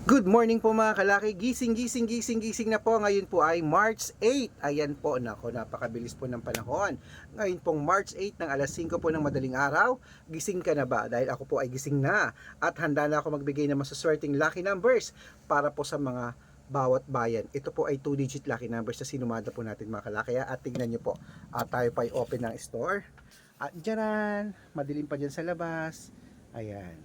Good morning po mga kalaki. Gising na po. Ngayon po ay March 8. Ayan po, nako, napakabilis po ng panahon. Ngayon pong March 8 ng alas 5 po ng madaling araw. Gising ka na ba? Dahil ako po ay gising na. At handa na ako magbigay ng masaswerteng lucky numbers para po sa mga bawat bayan. Ito po ay 2-digit lucky numbers na sinumada po natin mga kalaki. At tignan nyo po, tayo pa ay open ng store. At dyan, madilim pa dyan sa labas. Ayan,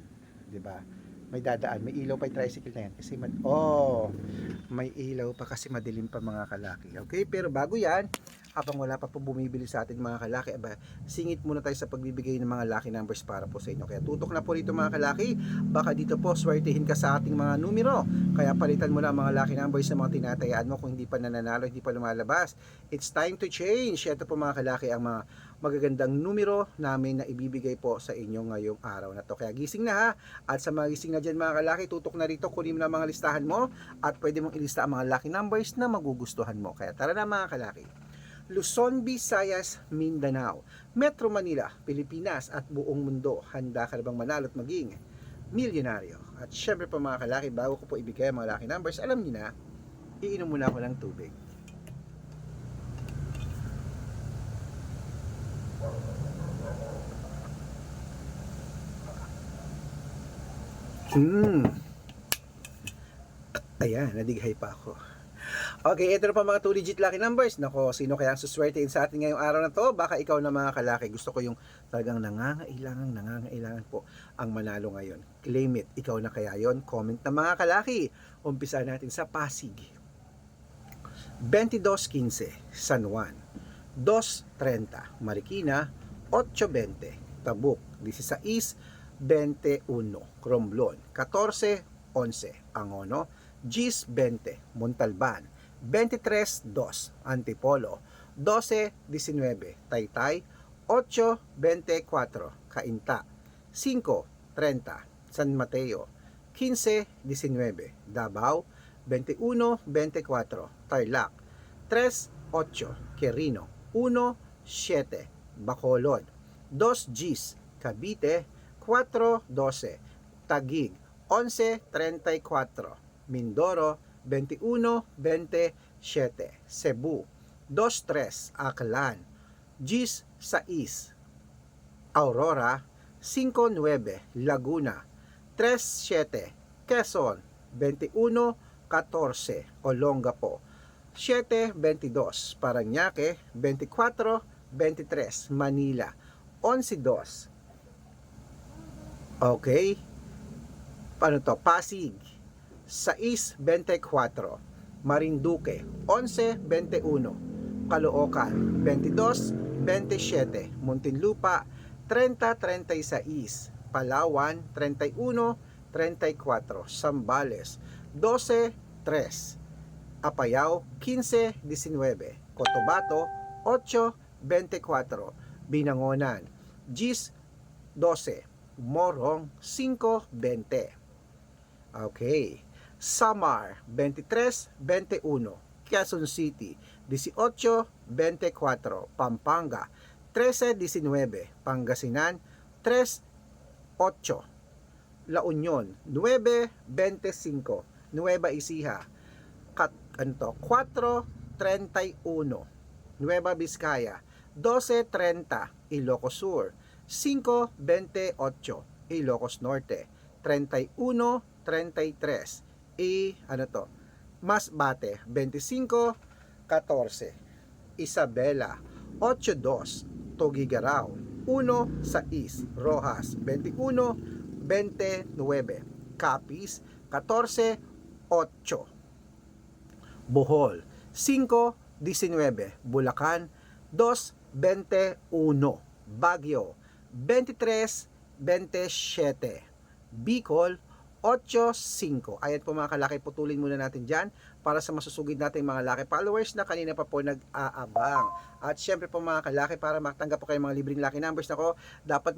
di ba? May dadaan, may ilaw pa yung tricycle na yan kasi may ilaw pa kasi madilim pa mga kalaki. Okay, pero bago yan, habang wala pa po bumibili sa atin mga kalaki, singit muna tayo sa pagbibigay ng mga lucky numbers para po sa inyo. Kaya tutok na po rito mga kalaki, baka dito po swertihin ka sa ating mga numero. Kaya palitan mo na mga lucky numbers na mga tinatayaan mo kung hindi pa nananalo, hindi pa lumalabas. It's time to change. Ito po mga kalaki ang mga magagandang numero namin na ibibigay po sa inyo ngayong araw na to. Kaya gising na ha. At sa mga gising na dyan mga kalaki, tutok na rito, kunin mo na mga listahan mo at pwede mong ilista ang mga lucky numbers na magugustuhan mo. Kaya tara na mga kalaki. Luzon, Visayas, Mindanao, Metro Manila, Pilipinas at buong mundo. Handa ka na bang manalo at maging milyonaryo? At syempre po mga kalaki, bago ko po ibigay ang mga lucky numbers, alam niyo na, iinom muna ako ng tubig. Ayan, nadighay pa ako. Okay, ito na pa mga 2-digit lucky numbers. Nako, sino kaya ang suswertein sa atin ngayong araw na to? Baka ikaw na mga kalaki. Gusto ko yung talagang nangangailangan po ang manalo ngayon. Claim it. Ikaw na kaya yon? Comment na mga kalaki. Umpisa natin sa Pasig. 22:15, San Juan. 2:30, Marikina. 8:20, Tabuk. 16:21, Romblon. 14:11, Angono. 10:20, Montalban. 23:2, Antipolo. 12:19, Taytay. 8:24, Cainta. 5:30, San Mateo. 15:19, Davao. 21:24, Tarlac. 3:08, Quirino. 1:07, Bacolod. 2:10, Cavite. 4:12, Taguig. 11:34, Mindoro. 21:27, Cebu. 2:03, Aklan. 10:06, Aurora. 5:09, Laguna. 3:07, Quezon. 21:14, Olongapo. 7:22, Parañaque. 24:23, Manila. 11:02. Okay. Paano to? Pasig. 6:24, Marinduque. 11:21, Caloocan. 22:27, Muntinlupa. 30:36, Palawan. 31:34, Zambales. 12:03, Apayao. 15:19, Cotabato. 8:24, Binangonan. 10:12, Morong. 5:20. Okay. Samar. 23:21, Quezon City. 18:24, Pampanga. 13:19, Pangasinan. 3:08, La Union. 9:25, Nueva Ecija. 4:31, Nueva Vizcaya. 12:30, Ilocos Sur. 5:28, Ilocos Norte. 31:33, Masbate. 25:14, Isabela. 8:2, Tugigaraw. 1:6, Rojas. 21:29, Capiz. 14:8, Bohol. 5:19, Bulacan. 2:21, Baguio. 23:27, Bicol. 8:05. Ayan po mga kalaki, putulin muna natin dyan para sa masusugid natin mga laki followers na kanina pa po nag-aabang. At syempre po mga kalaki, para matanggap po kayo mga libreng lucky numbers nako, dapat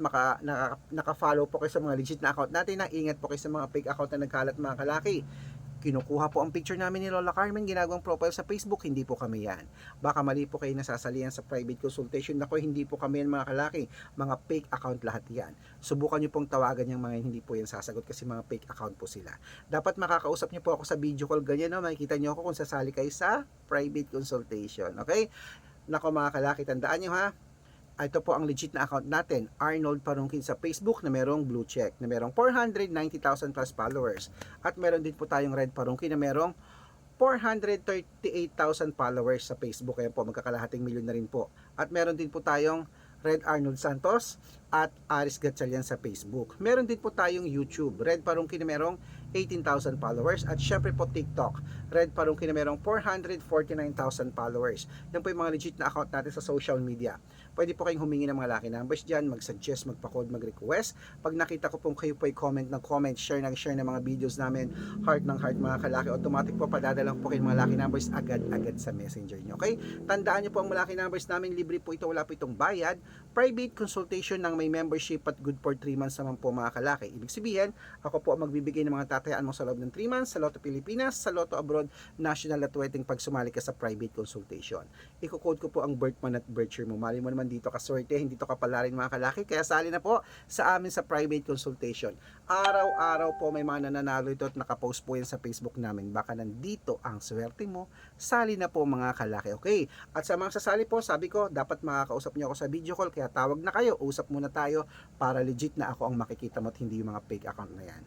naka-follow po kayo sa mga legit na account natin. Ingat po kayo sa mga fake account na nagkalat mga kalaki. kinukuha po ang picture namin ni Lola Carmen, ginagawang profile sa Facebook, hindi po kami yan. Baka mali po kayo nasasalihan sa private consultation. Ako, hindi po kami yan mga kalaki, mga fake account lahat yan. Subukan nyo pong tawagan yung mga hindi po yan sasagot kasi mga fake account po sila. Dapat makakausap nyo po ako sa video call, ganyan, no? Makikita nyo ako kung sasali kayo sa private consultation, okay? Nako mga kalaki, tandaan nyo ha, ito po ang legit na account natin, Arnold Parungkin sa Facebook, na merong blue check, na merong 490,000 plus followers. At meron din po tayong Red Parungkin na merong 438,000 followers sa Facebook. Kaya po, magkakalahating milyon na rin po. At meron din po tayong Red Arnold Santos at Aris Gatchalian sa Facebook. Meron din po tayong YouTube, Red Parungkin na merong 18,000 followers. At syempre po TikTok, Red Parungkin na merong 449,000 followers. Yan po yung mga legit na account natin sa social media. Pwede po kayong humingi ng mga lucky numbers dyan, mag-suggest, magpa-code, mag-request. Pag nakita ko pong kayo po ay comment ng comment, share ng mga videos namin, heart ng heart mga kalaki, automatic po padadala po kayo mga lucky numbers agad-agad sa messenger nyo. Okay? Tandaan nyo po ang lucky numbers namin, libre po ito, wala po itong bayad. Private consultation ng may membership at good for 3 months naman po mga kalaki. Ibig sabihin, ako po ang magbibigay ng mga tatayaan mo sa loob ng 3 months sa Lotto Pilipinas, sa Lotto Abroad, national at wedding pag sumali ka sa private consultation. Iko-code ko po ang birth month at birth year mo. Mali mo naman dito ka swerte, hindi to kapalarin mga kalaki, kaya sali na po sa amin sa private consultation. Araw-araw po may mga nananalo ito at nakapost po yan sa Facebook namin. Baka nandito ang swerte mo, sali na po mga kalaki, okay? At sa mga sasali po, sabi ko, dapat makakausap niyo ako sa video call, kaya tawag na kayo, usap muna tayo para legit na ako ang makikita mo at hindi yung mga fake account na yan.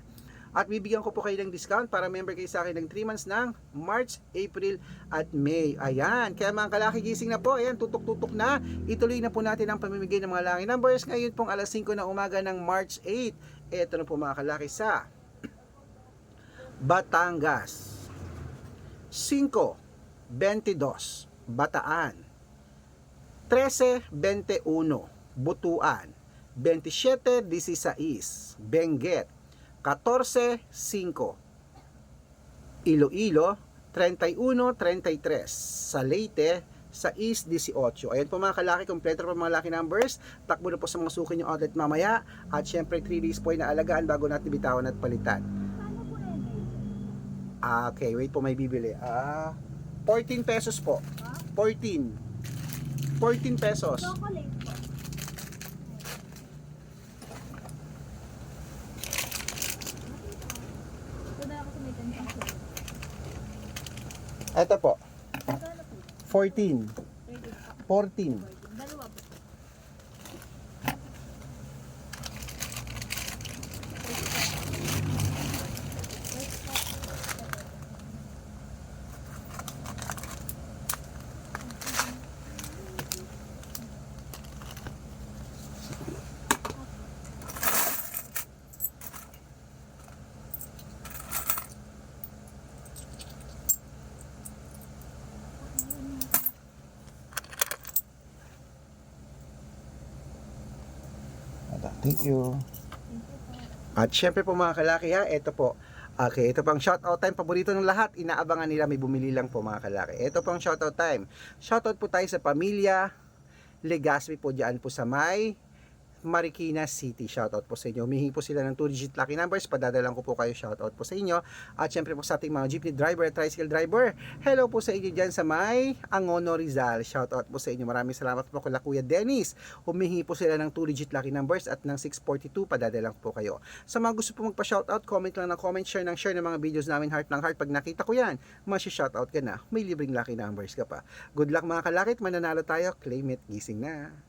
At bibigyan ko po kayo ng discount para member kayo sa akin ng 3 months ng March, April at May. Ayan, kaya mga kalaki, gising na po. Ayan, tutok-tutok na. Ituloy na po natin ang pamimigay ng mga lucky numbers. Ngayon pong alas 5 ng umaga ng March 8. Ito na po mga kalaki sa Batangas, 5-22 Bataan, 13-21 Butuan, 27-16 Benguet, 14-5 Iloilo, 31-33 sa Leyte, sa East 18. Ayan po mga kalaki, kompleto po mga lucky numbers. Takbo na po sa mga suki nyo outlet mamaya. At syempre 3 days po ay naalagaan bago natin bitawan at palitan. Okay, wait po, may bibili. 14 pesos po. 14 pesos. Chocolate po. Ito na ako sa may 10 Ito po, Magkano po? 14. 14. Dalawa po. Thank you. At syempre po mga kalaki ha, ito po. Okay, ito pang shoutout time, paborito ng lahat. Inaabangan nila, may bumili lang po mga kalaki. Ito pang shoutout time. Shoutout po tayo sa pamilya Legaspi po dyan po sa may Marikina City. Shoutout po sa inyo. Humihingi po sila ng 2-digit lucky numbers. Padadalang ko po kayo. Shoutout po sa inyo. At syempre po sa ating mga jeepney driver at tricycle driver. Hello po sa inyo dyan sa may Angono Rizal. Shoutout po sa inyo. Maraming salamat po kay Kuya Dennis. Humihingi po sila ng 2-digit lucky numbers at ng 642. Padadalang po kayo. Sa mga gusto po magpa-shoutout, comment lang ng comment, share ng mga videos namin, heart ng heart. Pag nakita ko yan, shoutout ka na. May libreng lucky numbers ka pa. Good luck mga kalakit. Mananalo tayo. Claim it. Gising na.